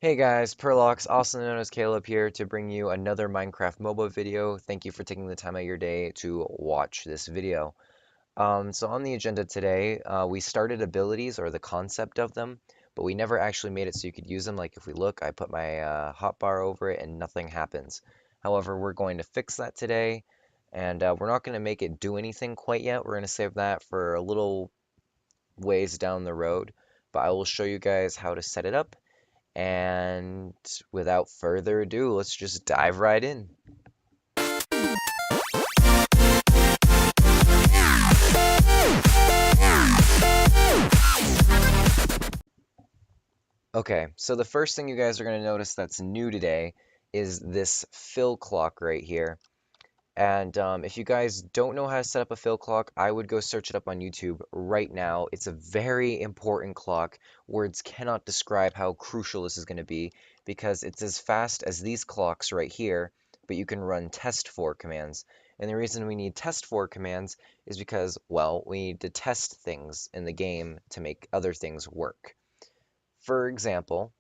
Hey guys, Prloxx, also known as Caleb here to bring you another Minecraft MOBA video. Thank you for taking the time out of your day to watch this video. So on the agenda today, we started abilities or the concept of them, but we never actually made it so you could use them. Like if we look, I put my hotbar over it and nothing happens. However, we're going to fix that today, and we're not going to make it do anything quite yet. We're going to save that for a little ways down the road, but I will show you guys how to set it up. And without further ado, let's just dive right in. Okay, so the first thing you guys are going to notice that's new today is this fill clock right here. And if you guys don't know how to set up a fill clock, I would go search it up on YouTube right now. It's a very important clock. Words cannot describe how crucial this is going to be because it's as fast as these clocks right here, but you can run test for commands. And the reason we need test for commands is because, well, we need to test things in the game to make other things work. For example,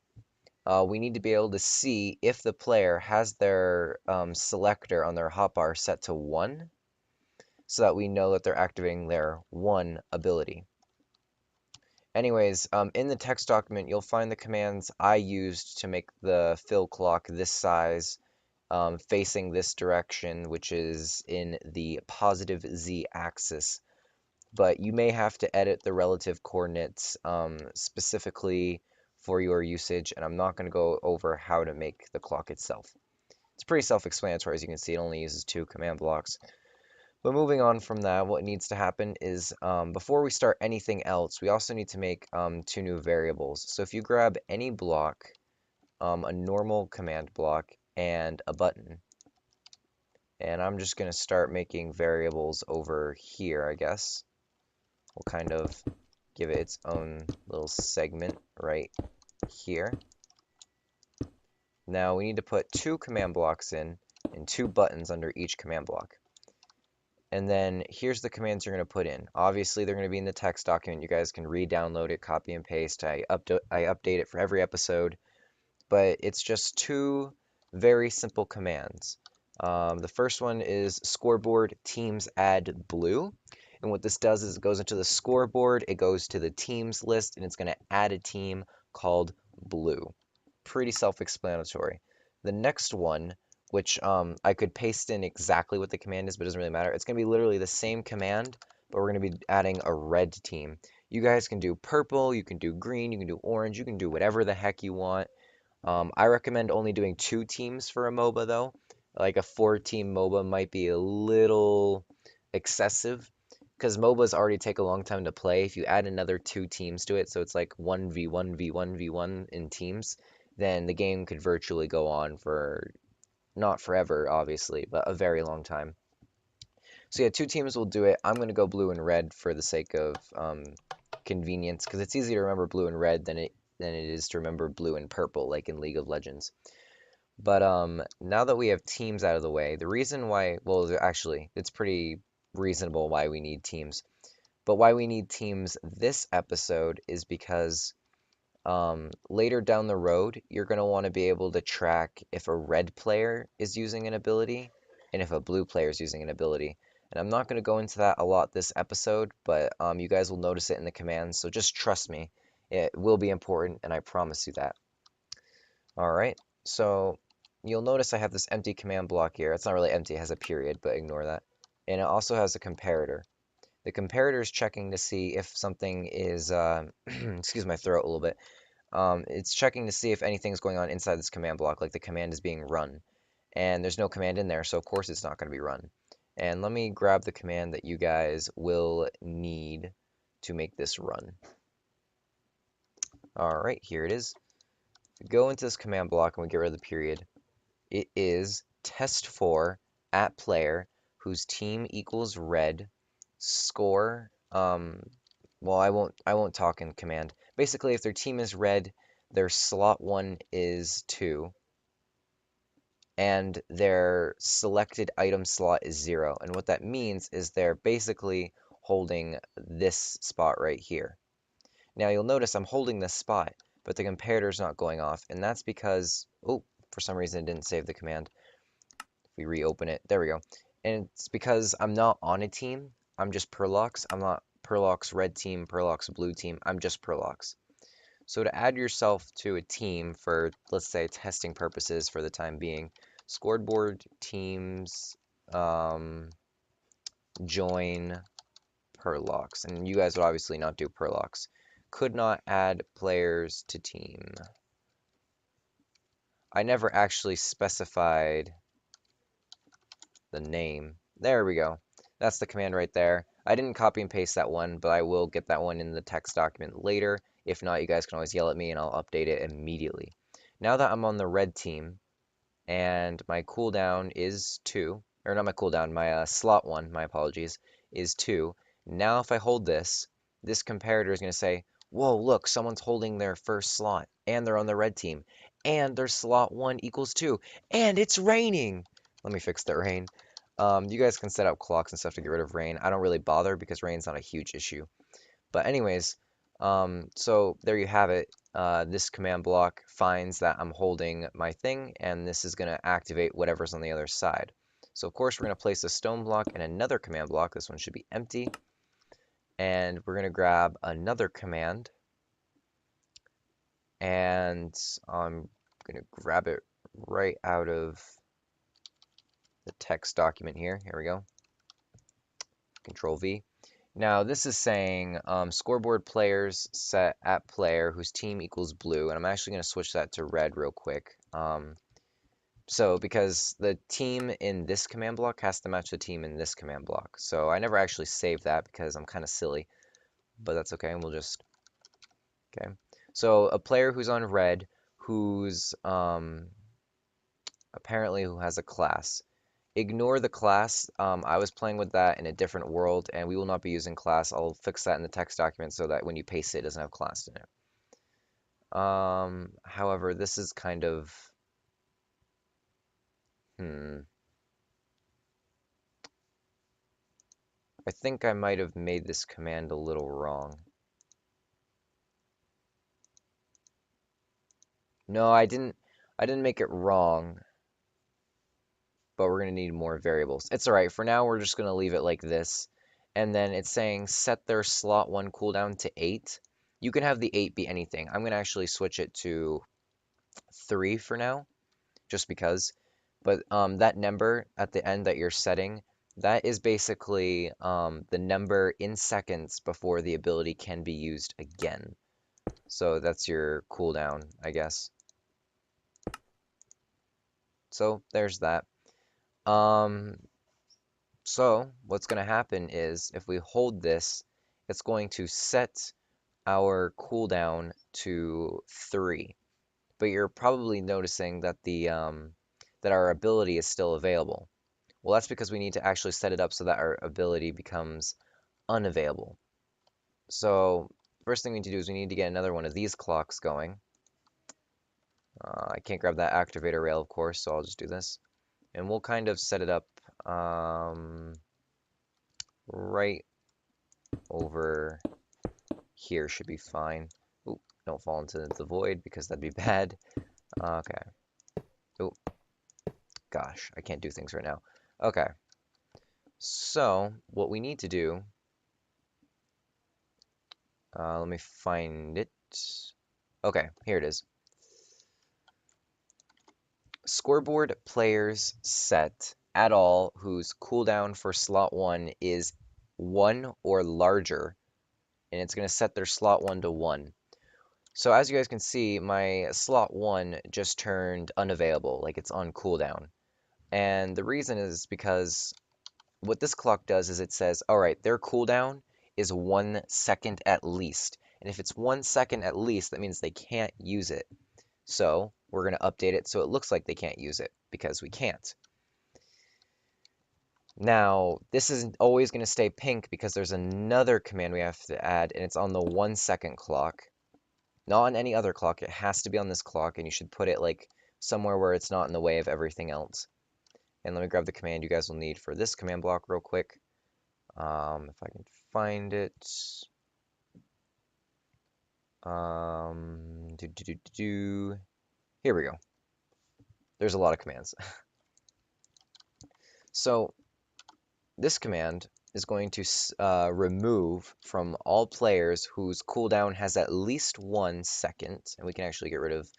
we need to be able to see if the player has their selector on their hotbar set to 1 so that we know that they're activating their 1 ability. Anyways, in the text document, you'll find the commands I used to make the fill clock this size, facing this direction, which is in the positive Z axis. But you may have to edit the relative coordinates specifically for your usage, and I'm not going to go over how to make the clock itself. It's pretty self-explanatory. As you can see, it only uses 2 command blocks. But moving on from that, what needs to happen is before we start anything else, we also need to make 2 new variables. So if you grab any block, a normal command block, and a button, and I'm just going to start making variables over here, I guess. We'll kind of give it its own little segment right here. Now we need to put 2 command blocks in and 2 buttons under each command block. And then here's the commands you're going to put in. Obviously, they're going to be in the text document. You guys can re-download it, copy and paste. I update it for every episode. But it's just 2 very simple commands. The first one is scoreboard teams add blue. And what this does is it goes into the scoreboard, it goes to the teams list, and it's going to add a team called blue. Pretty self-explanatory. The next one, which I could paste in exactly what the command is, but it doesn't really matter. It's going to be literally the same command, but we're going to be adding a red team. You guys can do purple, you can do green, you can do orange, you can do whatever the heck you want. I recommend only doing 2 teams for a MOBA, though. Like a 4-team MOBA might be a little excessive, because MOBAs already take a long time to play. If you add another 2 teams to it, so it's like 1v1v1v1 in teams, then the game could virtually go on for, not forever, obviously, but a very long time. So yeah, 2 teams will do it. I'm going to go blue and red for the sake of convenience, because it's easier to remember blue and red than it is to remember blue and purple, like in League of Legends. But now that we have teams out of the way, the reason why, well, actually, it's pretty reasonable why we need teams. But why we need teams this episode is because later down the road, you're going to want to be able to track if a red player is using an ability and if a blue player is using an ability. And I'm not going to go into that a lot this episode, but you guys will notice it in the commands, so just trust me. It will be important, and I promise you that. Alright, so you'll notice I have this empty command block here. It's not really empty, it has a period, but ignore that. And it also has a comparator. The comparator is checking to see if something is, excuse my throat a little bit. It's checking to see if anything's going on inside this command block, like the command is being run. And there's no command in there, so of course it's not going to be run. And let me grab the command that you guys will need to make this run. Alright, here it is. Go into this command block and we get rid of the period. It is test for at player whose team equals red score. Well, I won't talk in command. Basically, if their team is red, their slot 1 is 2, and their selected item slot is 0. And what that means is they're basically holding this spot right here. Now you'll notice I'm holding this spot, but the comparator is not going off, and that's because, oh, for some reason it didn't save the command. If we reopen it, there we go. And it's because I'm not on a team, I'm just Prloxx. I'm not Prloxx red team, Prloxx blue team, I'm just Prloxx. So to add yourself to a team for, let's say, testing purposes for the time being, scoreboard teams, join Prloxx. And you guys would obviously not do Prloxx. Could not add players to team. I never actually specified the name. There we go. That's the command right there. I didn't copy and paste that one, but I will get that one in the text document later. If not, you guys can always yell at me and I'll update it immediately. Now that I'm on the red team and my cooldown is 2, or not my cooldown, my slot 1, my apologies, is 2. Now if I hold this, this comparator is going to say, whoa, look, someone's holding their first slot and they're on the red team and their slot 1 equals 2 and it's raining. Let me fix the rain. You guys can set up clocks and stuff to get rid of rain. I don't really bother because rain's not a huge issue. But anyways, so there you have it. This command block finds that I'm holding my thing, and this is going to activate whatever's on the other side. So of course we're going to place a stone block and another command block. This one should be empty. And we're going to grab another command. And I'm going to grab it right out of the text document here. Here we go. Control V. Now this is saying scoreboard players set at player whose team equals blue, and I'm actually going to switch that to red real quick. So because the team in this command block has to match the team in this command block. So I never actually saved that because I'm kind of silly, but that's okay. We'll just, okay. So a player who's on red, who's apparently who has a class. Ignore the class. I was playing with that in a different world, and we will not be using class. I'll fix that in the text document so that when you paste it, it doesn't have class in it. However, this is kind of, I think I might have made this command a little wrong. No, I didn't make it wrong, but we're going to need more variables. It's all right. For now, we're just going to leave it like this. And then it's saying set their slot 1 cooldown to 8. You can have the 8 be anything. I'm going to actually switch it to 3 for now, just because. But that number at the end that you're setting, that is basically the number in seconds before the ability can be used again. So that's your cooldown, I guess. So there's that. So what's going to happen is if we hold this, it's going to set our cooldown to 3. But you're probably noticing that the that our ability is still available. Well, that's because we need to actually set it up so that our ability becomes unavailable. So first thing we need to do is we need to get another one of these clocks going. I can't grab that activator rail, of course, so I'll just do this. And we'll kind of set it up right over here should be fine. Ooh, don't fall into the void because that'd be bad. Okay. Oh, gosh, I can't do things right now. Okay. So, what we need to do, let me find it. Okay, here it is. Scoreboard players set at all whose cooldown for slot 1 is 1 or larger, and it's going to set their slot 1 to 1. So as you guys can see, my slot 1 just turned unavailable, like it's on cooldown. And the reason is because what this clock does is it says, all right, their cooldown is 1 second at least. And if it's 1 second at least, that means they can't use it. So we're going to update it so it looks like they can't use it, because we can't. Now, this isn't always going to stay pink because there's another command we have to add, and it's on the 1 second clock. Not on any other clock, it has to be on this clock, and you should put it like somewhere where it's not in the way of everything else. And let me grab the command you guys will need for this command block real quick. If I can find it. Here we go. There's a lot of commands. So this command is going to remove from all players whose cooldown has at least 1 second, and we can actually get rid of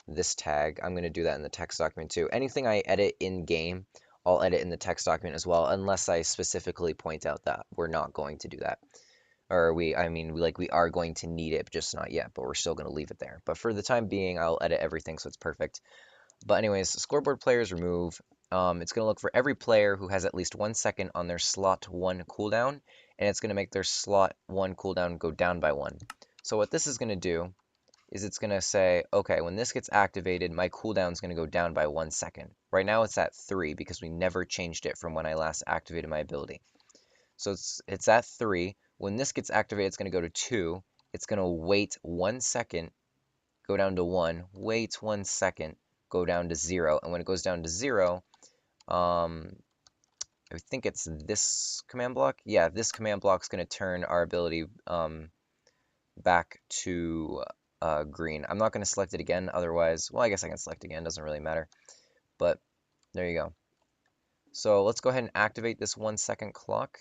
this tag. I'm going to do that in the text document too. Anything I edit in game, I'll edit in the text document as well, unless I specifically point out that we're not going to do that. Or we are going to need it, just not yet, but we're still going to leave it there. But for the time being, I'll edit everything so it's perfect. But anyways, scoreboard players remove. It's going to look for every player who has at least 1 second on their slot 1 cooldown, and it's going to make their slot 1 cooldown go down by 1. So what this is going to do is it's going to say, okay, when this gets activated, my cooldown is going to go down by 1 second. Right now it's at 3 because we never changed it from when I last activated my ability. So it's at 3. When this gets activated, it's going to go to 2. It's going to wait 1 second, go down to 1, wait 1 second, go down to 0. And when it goes down to 0, I think it's this command block. Yeah, this command block is going to turn our ability back to green. I'm not going to select it again, otherwise, well, I guess I can select again, doesn't really matter. But there you go. So let's go ahead and activate this 1 second clock.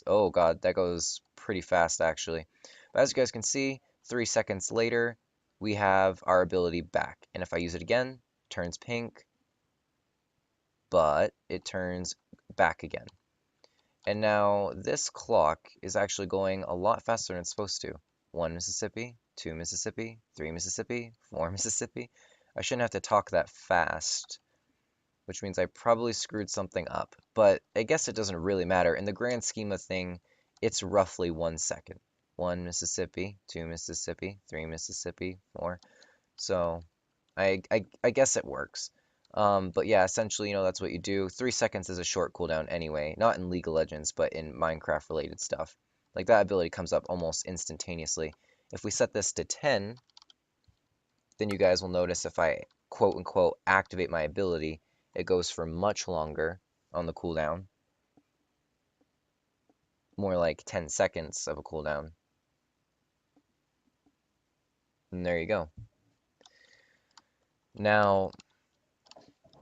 Oh god, that goes pretty fast actually. But as you guys can see, 3 seconds later, we have our ability back. And if I use it again, it turns pink, but it turns back again. And now this clock is actually going a lot faster than it's supposed to. 1 Mississippi, 2 Mississippi, 3 Mississippi, 4 Mississippi. I shouldn't have to talk that fast, which means I probably screwed something up. But I guess it doesn't really matter. In the grand scheme of thing, it's roughly 1 second. 1 Mississippi, 2 Mississippi, 3 Mississippi, 4. So I guess it works. But yeah, essentially, that's what you do. 3 seconds is a short cooldown anyway, not in League of Legends, but in Minecraft related stuff. Like that ability comes up almost instantaneously. If we set this to 10, then you guys will notice if I quote unquote activate my ability, it goes for much longer on the cooldown. More like 10 seconds of a cooldown. And there you go. Now,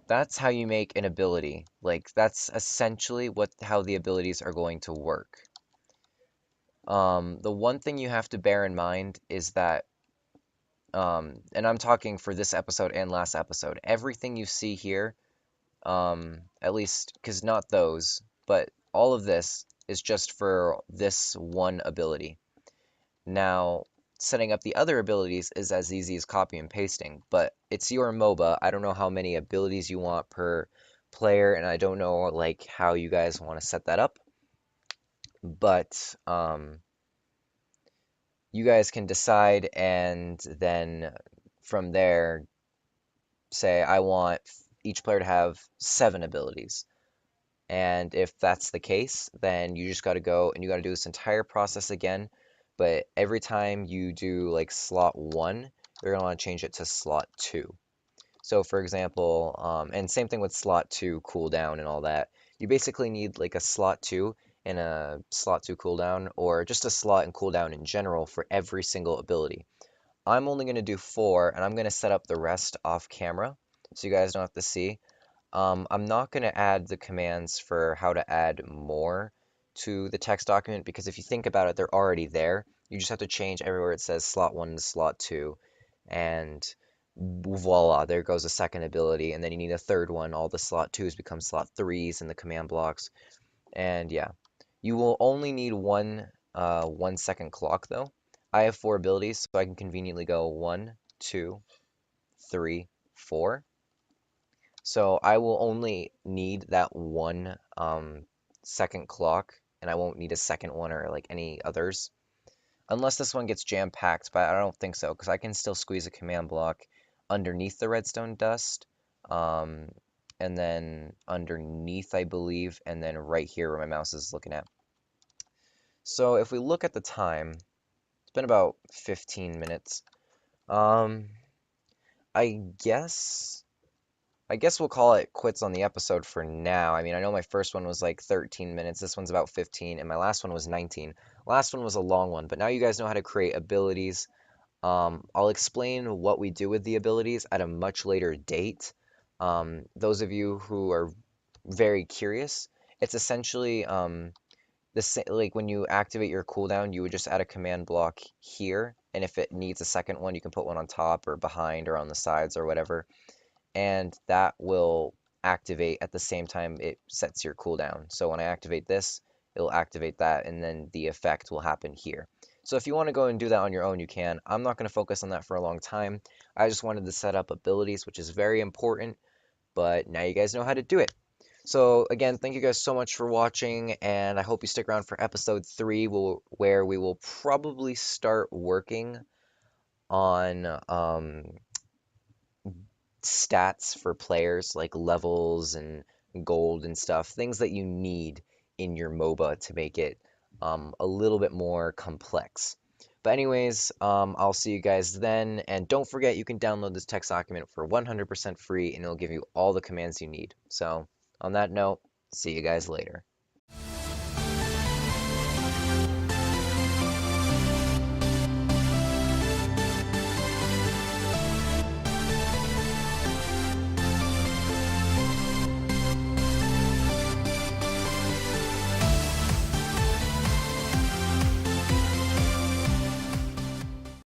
that's how you make an ability. Like, that's essentially how the abilities are going to work. The one thing you have to bear in mind is that, and I'm talking for this episode and last episode, everything you see here, at least, because not those, but all of this is just for this one ability. Now, setting up the other abilities is as easy as copy and pasting, but it's your MOBA. I don't know how many abilities you want per player, and I don't know like how you guys want to set that up. But you guys can decide, and then from there say I want each player to have 7 abilities. And if that's the case, then you just got to go and you got to do this entire process again. But every time you do like slot 1, they're going to want to change it to slot 2. So for example, and same thing with slot 2 cooldown and all that. You basically need like a slot 2 and a slot 2 cooldown, or just a slot and cooldown in general for every single ability. I'm only going to do 4, and I'm going to set up the rest off camera so you guys don't have to see. I'm not going to add the commands for how to add more to the text document because if you think about it, they're already there. You just have to change everywhere it says slot 1 to slot 2, and voila, there goes a second ability. And then you need a third one. All the slot 2s become slot 3s in the command blocks. And yeah, you will only need one 1 second clock though. I have 4 abilities, so I can conveniently go 1, 2, 3, 4. So I will only need that 1 second clock, and I won't need a second one or like any others. Unless this one gets jam-packed, but I don't think so, because I can still squeeze a command block underneath the redstone dust, and then underneath, I believe, and then right here where my mouse is looking at. So if we look at the time, it's been about 15 minutes. I guess I guess we'll call it quits on the episode for now. I mean, I know my first one was like 13 minutes, this one's about 15, and my last one was 19. Last one was a long one, but now you guys know how to create abilities. I'll explain what we do with the abilities at a much later date. Those of you who are very curious, it's essentially like when you activate your cooldown, you would just add a command block here, and if it needs a second one, you can put one on top or behind or on the sides or whatever, and that will activate at the same time it sets your cooldown. So when I activate this, it'll activate that, and then the effect will happen here. So if you want to go and do that on your own, you can. I'm not going to focus on that for a long time. I just wanted to set up abilities, which is very important, but now you guys know how to do it. So again, thank you guys so much for watching, and I hope you stick around for episode 3, where we will probably start working on stats for players, like levels and gold and stuff, things that you need in your MOBA to make it a little bit more complex. But anyways, I'll see you guys then, and don't forget you can download this text document for 100% free, and it'll give you all the commands you need. So on that note, see you guys later.